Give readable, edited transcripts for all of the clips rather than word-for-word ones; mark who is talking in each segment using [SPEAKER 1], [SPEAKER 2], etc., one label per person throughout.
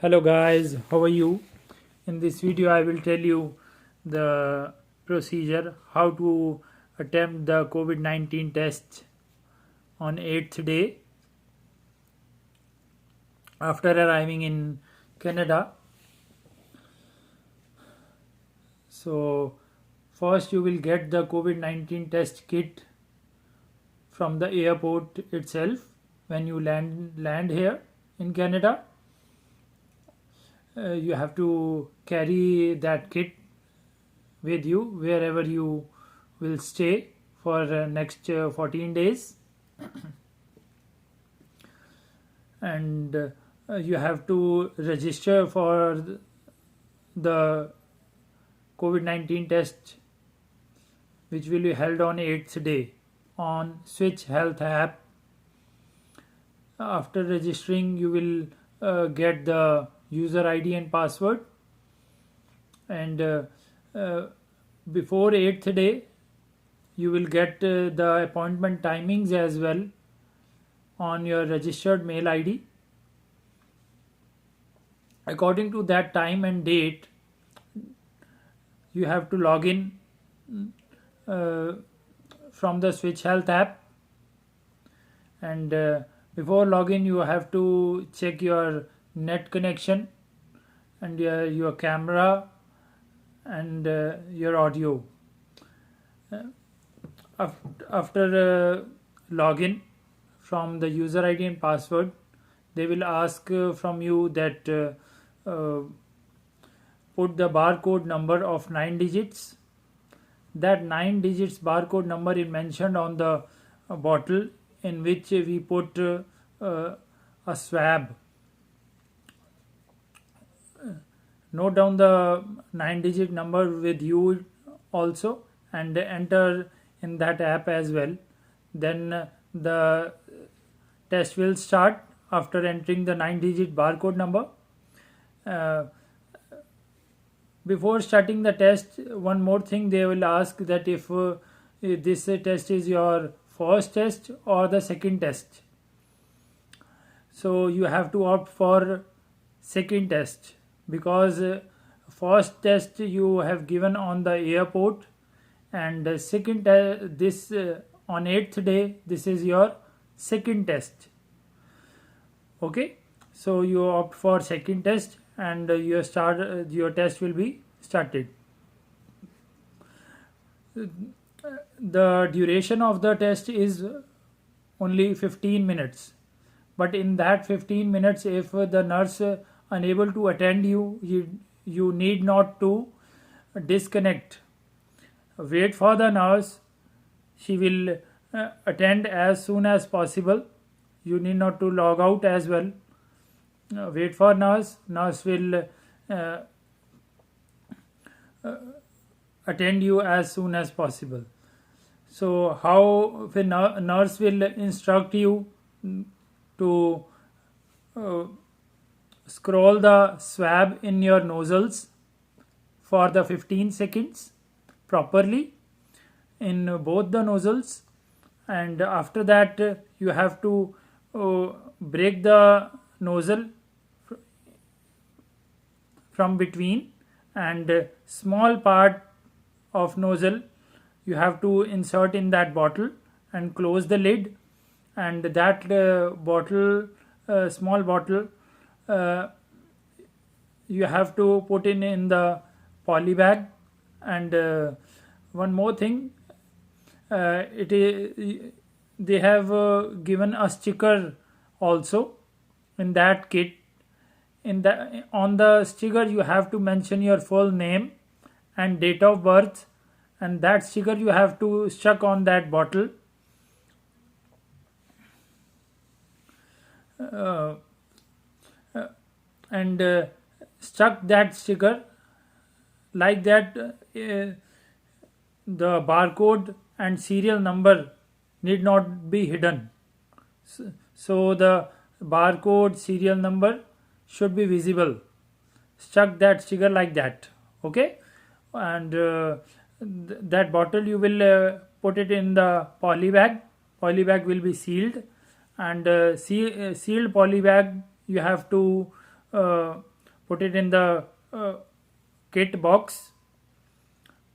[SPEAKER 1] Hello guys, how are you? In this video I will tell you the procedure how to attempt the COVID-19 test on 8th day after arriving in Canada. So first you will get the COVID-19 test kit from the airport itself when you land here in Canada. You have to carry that kit with you wherever you will stay for next 14 days, and you have to register for the COVID-19 test which will be held on 8th day on Switch Health app. After registering you will get the user ID and password, and uh, before 8th day you will get the appointment timings as well on your registered mail ID. According to that time and date you have to log in uh, from the Switch Health app, and before login you have to check your net connection and your camera and your audio. After login from the user ID and password, they will ask from you that put the barcode number of 9 digits. That 9 digits barcode number is mentioned on the bottle in which we put a swab. Note down the 9-digit number with you also and enter in that app as well. Then the test will start after entering the 9-digit barcode number. Uh, Before starting the test, one more thing they will ask that if this test is your first test or the second test. So you have to opt for second test because first test you have given on the airport, and second this on 8th day this is your second test. Okay, so you opt for second test and your test will be started. The duration of the test is only 15 minutes, but in that 15 minutes if the nurse unable to attend you need not to disconnect. Wait for the nurse, she will attend as soon as possible. You need not to log out as well. Wait for nurse will attend you as soon as possible. So how the nurse will instruct you to scroll the swab in your nostrils for the 15 seconds properly in both the nostrils, and after that you have to break the nozzle from between, and small part of nozzle you have to insert in that bottle and close the lid, and that small bottle uh, you have to put in the poly bag. And one more thing, it is they have given a sticker also in that kit. In the on the sticker you have to mention your full name and date of birth, and that sticker you have to stuck on that bottle. uh, and stuck that sticker like that. The barcode and serial number need not be hidden. So the barcode serial number should be visible. Stuck that sticker like that. Okay, and that bottle you will put it in the poly bag. Poly bag will be sealed, and sealed poly bag you have to put it in the kit box,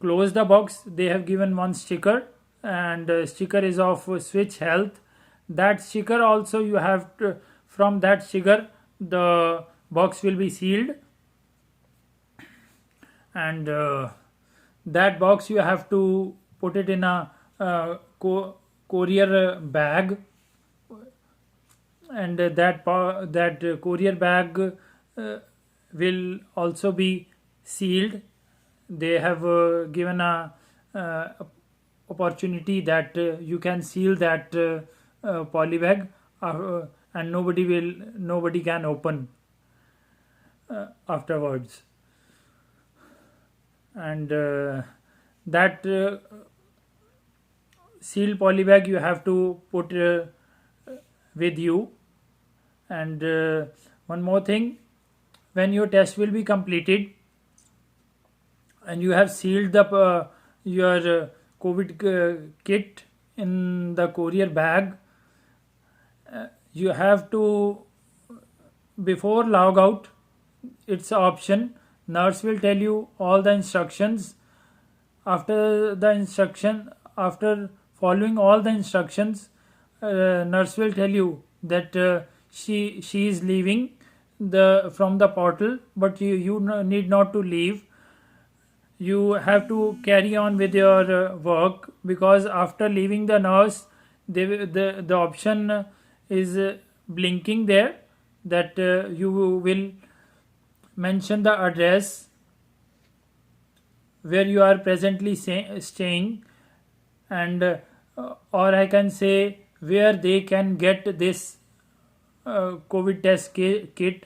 [SPEAKER 1] close the box. They have given one sticker, and sticker is of Switch Health. That sticker also you have to, from that sticker the box will be sealed, and that box you have to put it in a courier bag, and that courier bag will also be sealed. They have given a uh, opportunity that you can seal that poly bag, and nobody can open afterwards. And that sealed poly bag you have to put with you. And one more thing, when your test will be completed and you have sealed the your COVID kit in the courier bag, you have to, before log out, it's an option. Nurse will tell you all the instructions. After following all the instructions, nurse will tell you that she is leaving the from the portal, but you need not to leave. You have to carry on with your work, because after leaving the nurse, the option is blinking there, that you will mention the address where you are presently staying, and or I can say where they can get this COVID test kit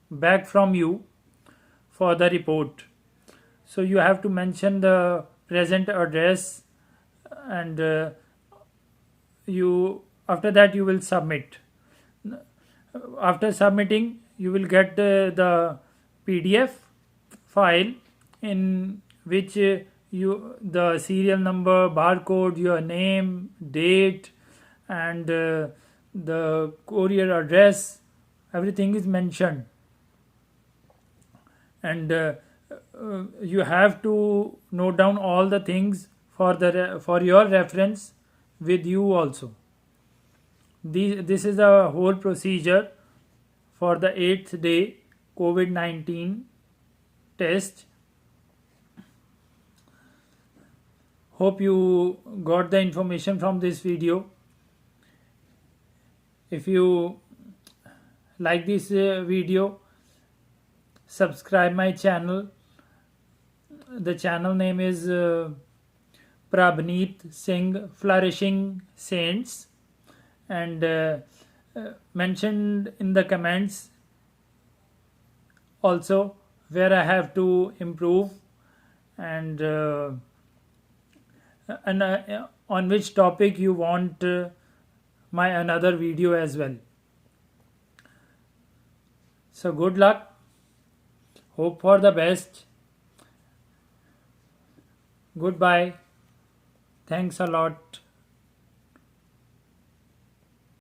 [SPEAKER 1] back from you for the report. So you have to mention the present address, and you after that you will submit. After submitting, you will get the PDF file in which you the serial number, barcode, your name, date, and the courier address, everything is mentioned. And you have to note down all the things for your reference with you also. This is the whole procedure for the 8th day COVID-19 test. Hope you got the information from this video. If you like this video, subscribe my channel. The channel name is Prabneet Singh Flourishing Saints, and mentioned in the comments also where I have to improve, and on which topic you want my another video as well. So good luck. Hope for the best. Goodbye. Thanks a lot.